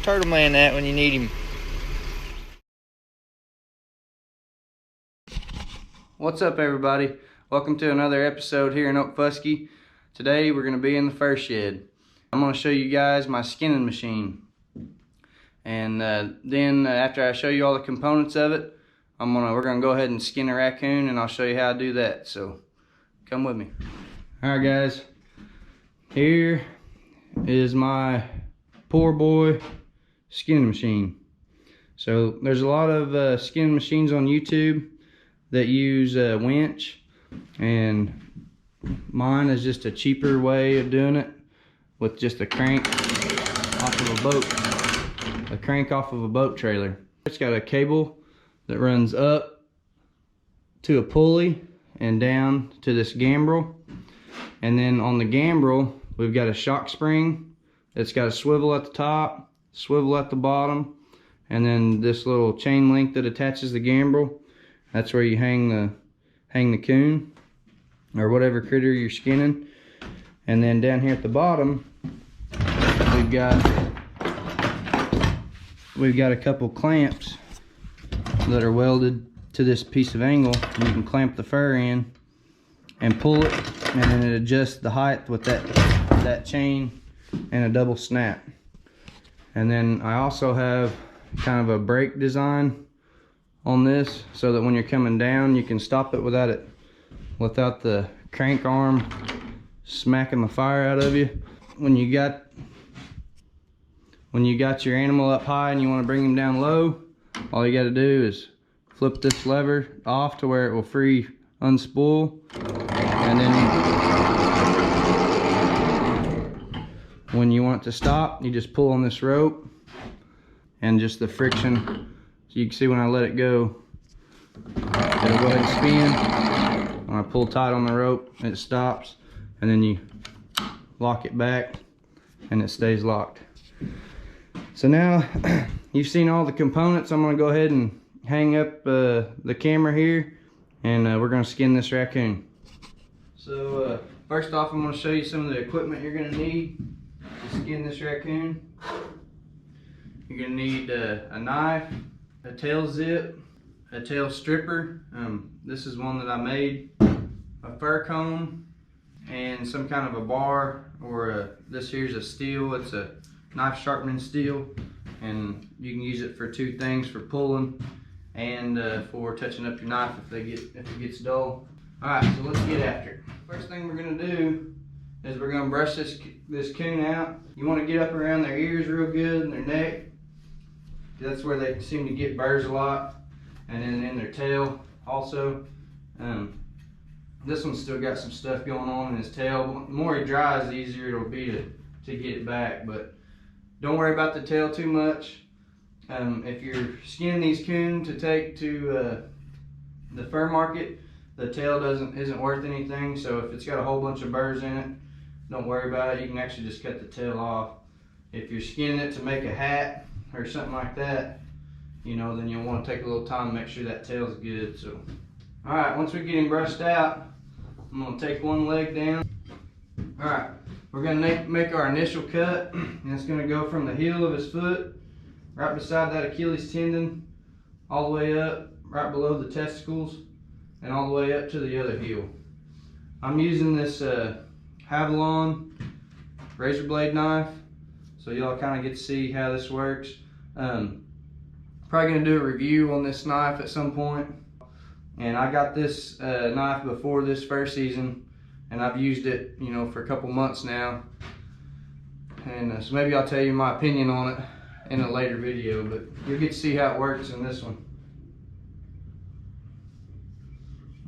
Turtle Man at when you need him? What's up, everybody? Welcome to another episode here in Okfuskee. Today we're going to be in the fur shed. I'm going to show you guys my skinning machine. And then after I show you all the components of it, we're going to go ahead and skin a raccoon, and I'll show you how to do that. So come with me. Alright guys, here is my poor boy skinning machine. So there's a lot of skinning machines on YouTube that use a winch, and mine is just a cheaper way of doing it with just a crank off of a boat trailer. It's got a cable that runs up to a pulley and down to this gambrel, and then on the gambrel we've got a shock spring that's got a swivel at the top, swivel at the bottom, and then this little chain link that attaches the gambrel. That's where you hang the coon or whatever critter you're skinning. And then down here at the bottom, we've got a couple clamps that are welded to this piece of angle, and you can clamp the fur in and pull it, and then it adjusts the height with that chain and a double snap. And then I also have kind of a brake design on this so that when you're coming down you can stop it without the crank arm smacking the fire out of you. When you got your animal up high and you want to bring him down low, all you got to do is flip this lever off to where it will free unspool, and then when you want it to stop, you just pull on this rope, and just the friction, so you can see when I let it go, it'll go ahead and spin. When I pull tight on the rope, it stops, and then you lock it back and it stays locked. So now you've seen all the components. I'm going to go ahead and hang up the camera here, and we're going to skin this raccoon. So first off, I'm going to show you some of the equipment you're going to need to skin this raccoon. You're going to need a knife, a tail zip, a tail stripper. This is one that I made, a fur comb, and some kind of a bar, or this here's a steel. It's a knife sharpening steel, and you can use it for two things: for pulling and for touching up your knife if it gets dull. All right, so let's get after it. First thing we're gonna do is we're gonna brush this coon out. You want to get up around their ears real good and their neck. That's where they seem to get burrs a lot, and then in their tail also. This one's still got some stuff going on in his tail. The more he dries, the easier it'll be to get it back, but don't worry about the tail too much. If you're skinning these coon to take to the fur market, the tail isn't worth anything. So if it's got a whole bunch of burrs in it, don't worry about it. You can actually just cut the tail off. If you're skinning it to make a hat or something like that, then you'll want to take a little time to make sure that tail's good. So, all right, once we get him brushed out, I'm gonna take one leg down. All right, we're gonna make our initial cut, and it's gonna go from the heel of his foot, right beside that Achilles tendon, all the way up, right below the testicles, and all the way up to the other heel. I'm using this Havalon razor blade knife, so y'all kind of get to see how this works. Probably gonna do a review on this knife at some point. And I got this knife before this fur season, and I've used it, for a couple months now. And so maybe I'll tell you my opinion on it in a later video, but you'll get to see how it works in this one.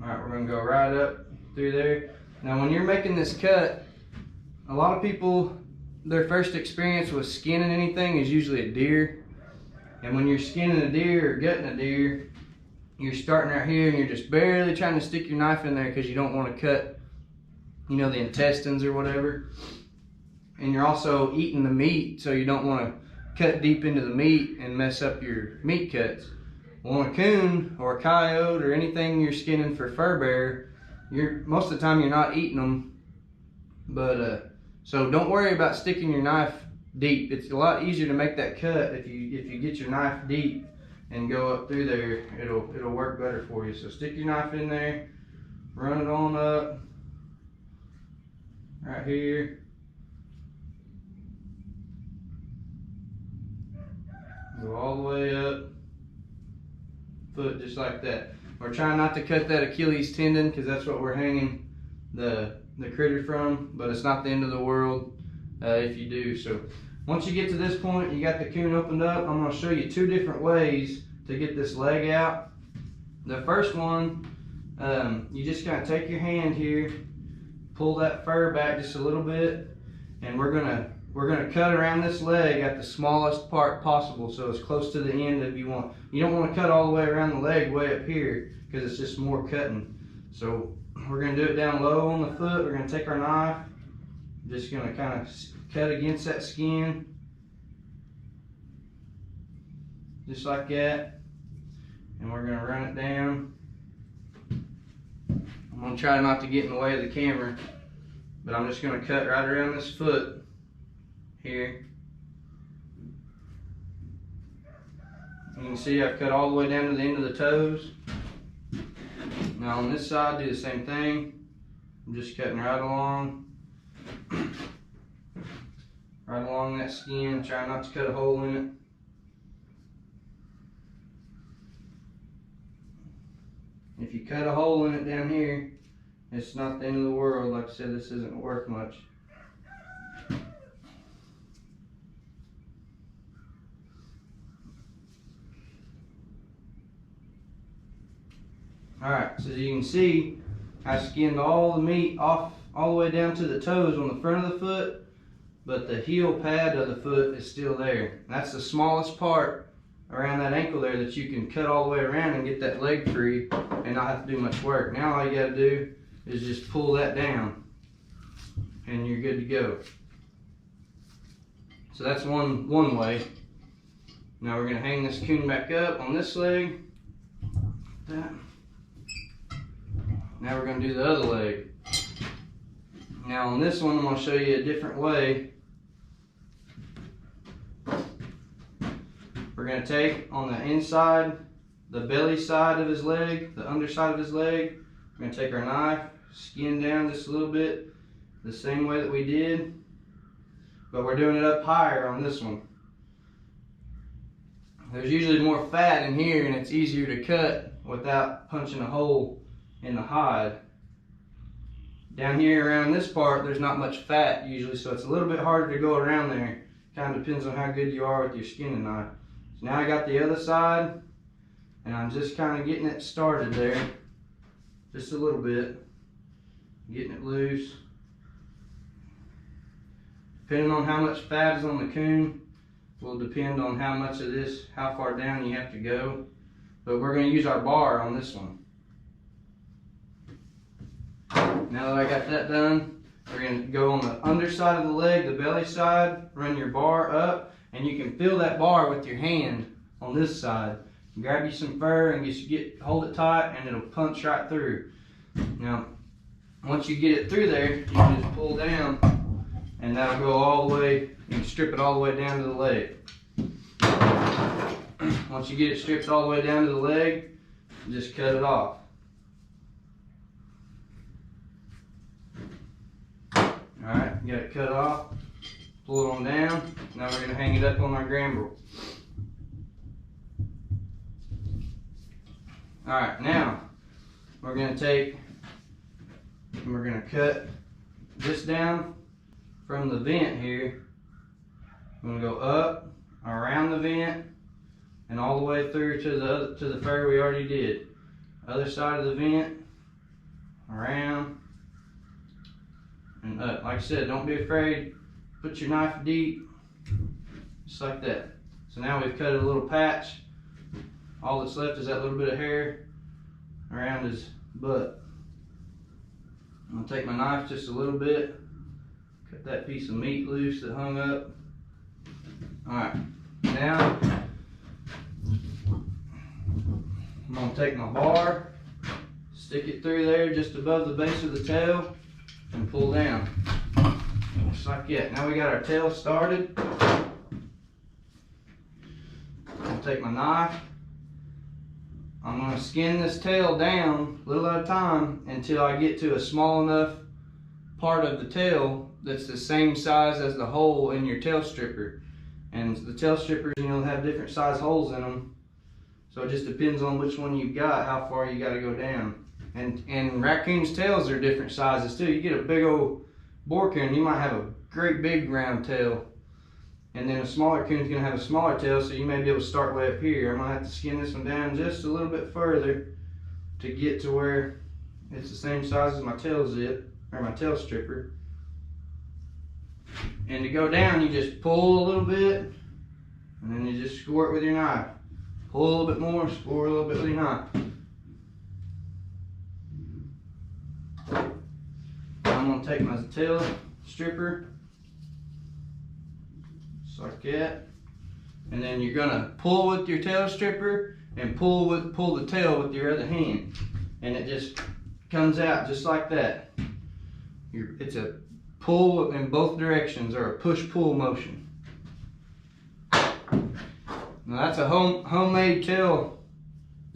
All right, we're gonna go right up through there. Now, when you're making this cut, a lot of people, their first experience with skinning anything is usually a deer. And when you're skinning a deer or gutting a deer, you're starting right here and you're just barely trying to stick your knife in there because you don't want to cut, the intestines or whatever. And you're also eating the meat, so you don't want to cut deep into the meat and mess up your meat cuts. Well, on a coon or a coyote or anything you're skinning for fur bear, most of the time you're not eating them. But so don't worry about sticking your knife deep. It's a lot easier to make that cut if you get your knife deep and go up through there. It'll work better for you. So stick your knife in there, run it on up right here. Go all the way up, foot just like that. We're trying not to cut that Achilles tendon because that's what we're hanging the critter from, but it's not the end of the world if you do. So once you get to this point, you got the coon opened up. I'm going to show you two different ways to get this leg out. The first one, you just kind of take your hand here, pull that fur back just a little bit, and we're gonna cut around this leg at the smallest part possible, so as close to the end as you want. You don't want to cut all the way around the leg way up here because it's just more cutting. So we're going to do it down low on the foot. We're going to take our knife, just going to kind of cut against that skin, just like that, and we're going to run it down. I'm going to try not to get in the way of the camera, but I'm just going to cut right around this foot here. You can see I've cut all the way down to the end of the toes. Now on this side, do the same thing. I'm just cutting right along that skin, trying not to cut a hole in it. If you cut a hole in it down here, it's not the end of the world. Like I said, this isn't worth much. Alright, so as you can see, I skinned all the meat off all the way down to the toes on the front of the foot, but the heel pad of the foot is still there. That's the smallest part around that ankle there that you can cut all the way around and get that leg free and not have to do much work. Now all you got to do is just pull that down and you're good to go. So that's one way. Now we're going to hang this coon back up on this leg. That. Now we're going to do the other leg. Now on this one, I'm going to show you a different way. We're going to take on the inside, the belly side of his leg, the underside of his leg. We're going to take our knife, skin down just a little bit, the same way that we did, but we're doing it up higher on this one. There's usually more fat in here and it's easier to cut without punching a hole in the hide. Down here around this part, there's not much fat usually, so it's a little bit harder to go around there. Kind of depends on how good you are with your skinning knife. So now I got the other side, and I'm just kind of getting it started there, just a little bit, getting it loose. Depending on how much fat is on the coon, will depend on how much of this, how far down you have to go. But we're going to use our bar on this one. Now that I got that done, we're going to go on the underside of the leg, the belly side, run your bar up, and you can feel that bar with your hand on this side. Grab you some fur and just hold it tight and it'll punch right through. Now, once you get it through there, you can just pull down and that'll go all the way, you can strip it all the way down to the leg. Once you get it stripped all the way down to the leg, just cut it off. Alright, got it cut off, pull it on down. Now we're going to hang it up on our gambrel. Alright, now we're going to take and we're going to cut this down from the vent here. I'm going to go up, around the vent, and all the way through to the fur we already did. Other side of the vent, around, and up. Like I said, don't be afraid. Put your knife deep, just like that. So now we've cut a little patch. All that's left is that little bit of hair around his butt. I'm gonna take my knife just a little bit, cut that piece of meat loose that hung up. Alright, now I'm gonna take my bar, stick it through there just above the base of the tail, and pull down. Just like that. Now we got our tail started. I'll take my knife. I'm going to skin this tail down a little at a time until I get to a small enough part of the tail that's the same size as the hole in your tail stripper. And the tail strippers, you know, have different size holes in them. So it just depends on which one you got, how far you got to go down. And raccoons' tails are different sizes too. You get a big old boar coon, you might have a great big round tail. And then a smaller coon's gonna have a smaller tail, so you may be able to start way up here. I'm gonna have to skin this one down just a little bit further to get to where it's the same size as my tail zip, or my tail stripper. And to go down, you just pull a little bit, and then you just score it with your knife. Pull a little bit more, score a little bit with your knife. I'm gonna take my tail stripper, just like that. And then you're gonna pull with your tail stripper and pull the tail with your other hand. And it just comes out just like that. It's a pull in both directions, or a push-pull motion. Now that's a homemade tail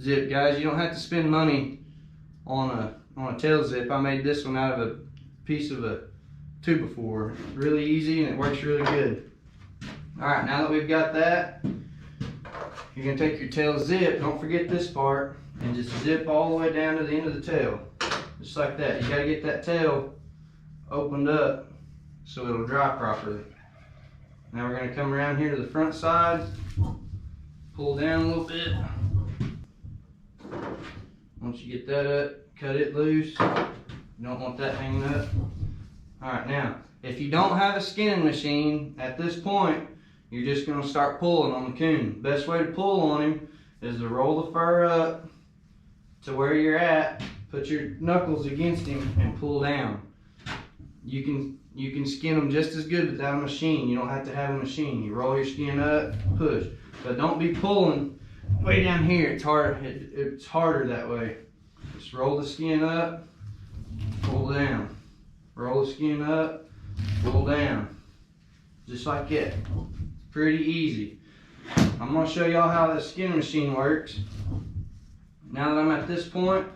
zip, guys. You don't have to spend money on a tail zip. I made this one out of a piece of a 2x4. Really easy, and it works really good. Alright, now that we've got that, you're going to take your tail zip, don't forget this part, and just zip all the way down to the end of the tail. Just like that. You got to get that tail opened up so it'll dry properly. Now we're going to come around here to the front side, pull down a little bit. Once you get that up, cut it loose. You don't want that hanging up. Alright, now, if you don't have a skinning machine, at this point, you're just going to start pulling on the coon. Best way to pull on him is to roll the fur up to where you're at, put your knuckles against him, and pull down. You can skin them just as good without a machine. You don't have to have a machine. You roll your skin up, push. But don't be pulling way down here. It's hard. It's harder that way. Just roll the skin up, pull down. Roll the skin up, pull down. Just like that. Pretty easy. I'm going to show y'all how the skinning machine works. Now that I'm at this point,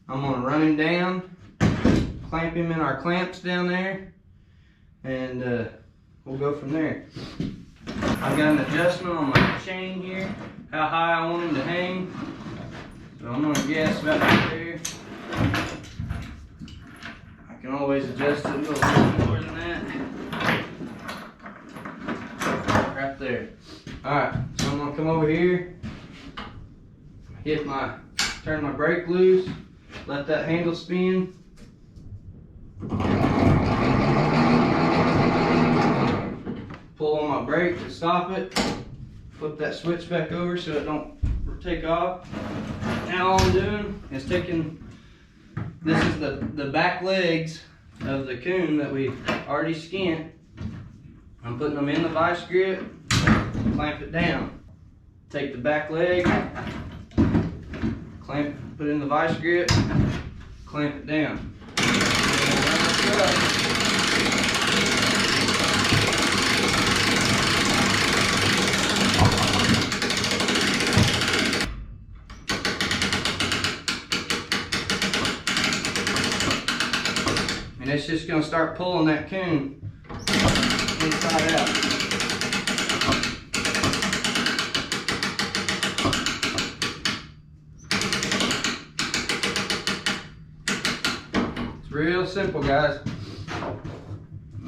I'm going to run him down, clamp him in our clamps down there, and we'll go from there. I've got an adjustment on my chain here, how high I want him to hang. So I'm going to guess about right there. I can always adjust it a little bit more than that. Right there. Alright, so I'm going to come over here, turn my brake loose, let that handle spin. Pull on my brake to stop it. Flip that switch back over so it don't take off. Now all I'm doing is this is the back legs of the coon that we already skinned. I'm putting them in the vice grip, clamp it down. Take the back leg, put it in the vice grip, clamp it down. And it's just going to start pulling that coon inside out. It's real simple, guys.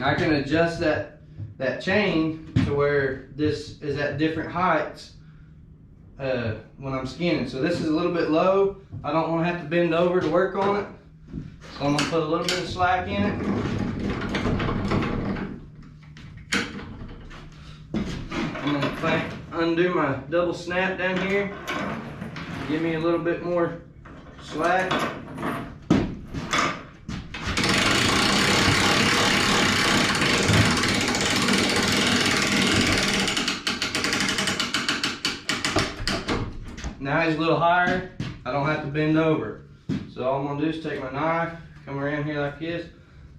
I can adjust that chain to where this is at different heights when I'm skinning. So this is a little bit low. I don't want to have to bend over to work on it. So I'm going to put a little bit of slack in it. I'm going to undo my double snap down here. Give me a little bit more slack. Now he's a little higher. I don't have to bend over. So all I'm going to do is take my knife, come around here like this,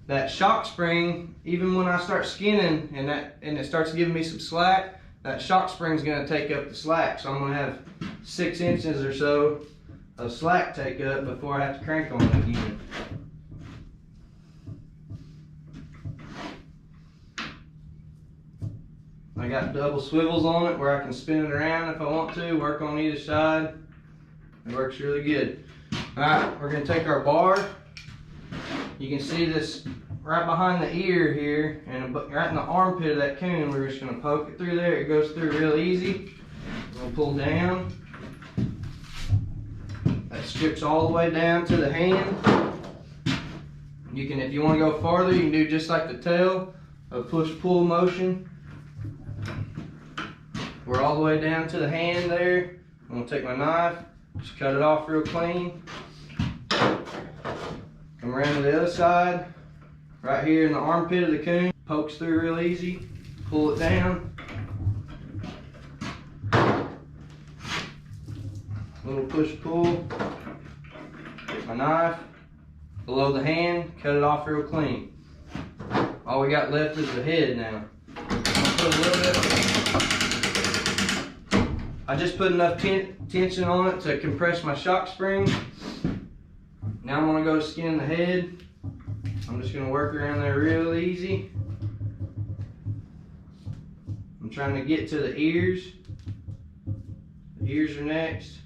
that shock spring, even when I start skinning and it starts giving me some slack, that shock spring is going to take up the slack. So I'm going to have 6 inches or so of slack take up before I have to crank on it again. I got double swivels on it where I can spin it around if I want to, work on either side. It works really good. Alright, we're going to take our bar. You can see this right behind the ear here, and right in the armpit of that coon. We're just going to poke it through there. It goes through real easy. We're going to pull down. That strips all the way down to the hand. You can, if you want to go farther, you can do just like the tail, a push-pull motion. We're all the way down to the hand there. I'm going to take my knife, just cut it off real clean. Come around to the other side, right here in the armpit of the coon. Pokes through real easy. Pull it down. Little push-pull. Get my knife below the hand, cut it off real clean. All we got left is the head now. Put a little bit. I just put enough tension on it to compress my shock spring. Now I'm going to go skin the head. I'm just going to work around there real easy. I'm trying to get to the ears. The ears are next.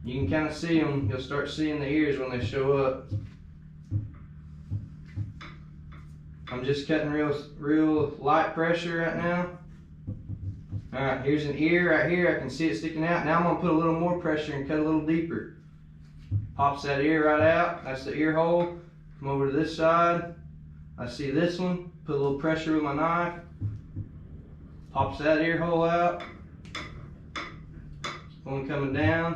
You can kind of see them. You'll start seeing the ears when they show up. I'm just cutting real light pressure right now. Alright, here's an ear right here. I can see it sticking out. Now I'm going to put a little more pressure and cut a little deeper. Pops that ear right out. That's the ear hole. Come over to this side. I see this one. Put a little pressure with my knife. Pops that ear hole out. One coming down.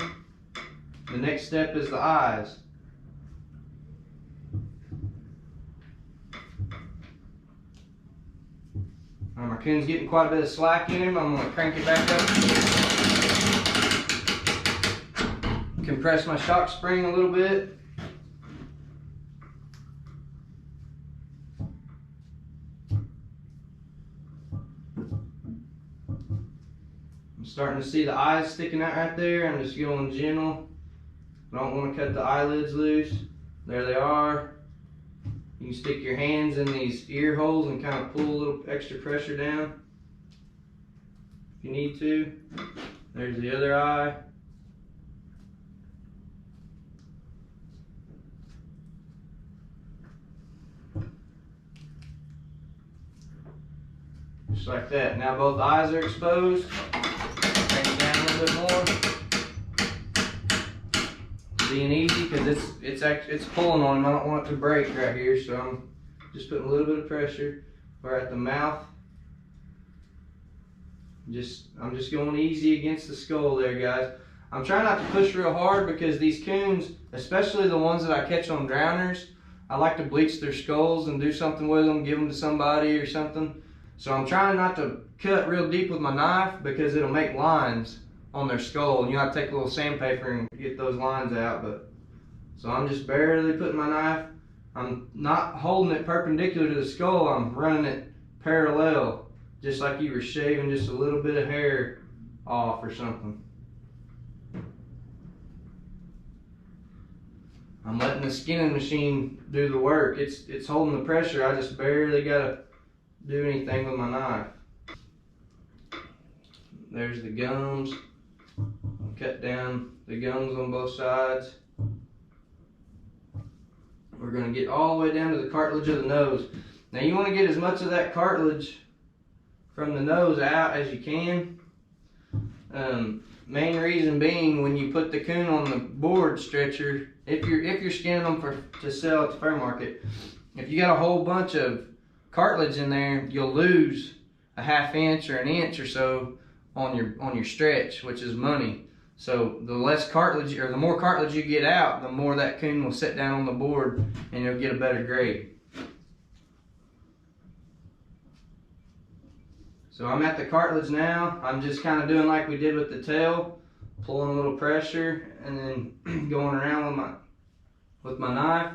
The next step is the eyes. My coon's getting quite a bit of slack in him. I'm going to crank it back up. Compress my shock spring a little bit. I'm starting to see the eyes sticking out right there. I'm just going gentle. I don't want to cut the eyelids loose. There they are. You can stick your hands in these ear holes and kind of pull a little extra pressure down if you need to. There's the other eye. Just like that. Now both eyes are exposed. Bring it down a little bit more. Being easy because it's pulling on him. I don't want it to break right here, so I'm just putting a little bit of pressure. We're at the mouth. I'm just going easy against the skull there, guys. I'm trying not to push real hard because these coons, especially the ones that I catch on drowners, I like to bleach their skulls and do something with them, give them to somebody or something. So I'm trying not to cut real deep with my knife because it'll make lines on their skull, and you have to take a little sandpaper and get those lines out. But so I'm just barely putting my knife. I'm not holding it perpendicular to the skull. I'm running it parallel, just like you were shaving just a little bit of hair off or something. I'm letting the skinning machine do the work. It's holding the pressure. I just barely gotta do anything with my knife. There's the gums. Cut down the gums on both sides. We're going to get all the way down to the cartilage of the nose. Now you want to get as much of that cartilage from the nose out as you can. Main reason being, when you put the coon on the board stretcher, if you're skinning them to sell at the fair market, if you got a whole bunch of cartilage in there, you'll lose a ½ inch or an inch or so on your stretch, which is money. So the less cartilage, or the more cartilage you get out, the more that coon will sit down on the board and you'll get a better grade. So I'm at the cartilage now. I'm just kind of doing like we did with the tail, pulling a little pressure and then going around with my knife.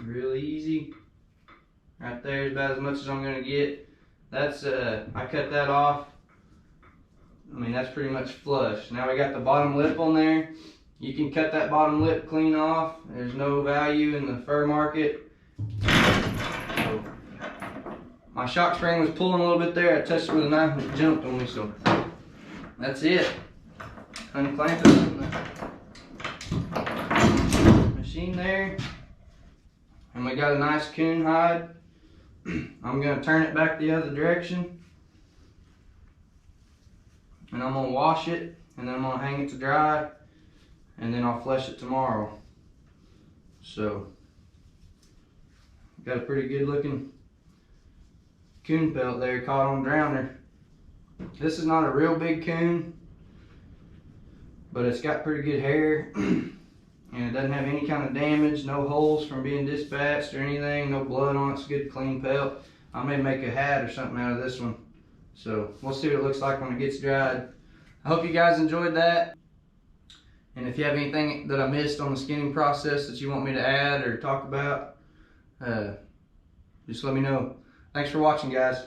Real easy. Right there is about as much as I'm gonna get. That's I cut that off. I mean, that's pretty much flush. Now we got the bottom lip on there. You can cut that bottom lip clean off. There's no value in the fur market. So, my shock spring was pulling a little bit there. I touched it with a knife and it jumped on me, so that's it. Unclamp it from the machine there. And we got a nice coon hide. I'm gonna turn it back the other direction. And I'm gonna wash it, and then I'm gonna hang it to dry, and then I'll flesh it tomorrow. So, got a pretty good looking coon pelt there caught on drowner. This is not a real big coon, but it's got pretty good hair, and it doesn't have any kind of damage, no holes from being dispatched or anything, no blood on it. It's a good clean pelt. I may make a hat or something out of this one. So we'll see what it looks like when it gets dried. I hope you guys enjoyed that. And if you have anything that I missed on the skinning process that you want me to add or talk about, just let me know. Thanks for watching, guys.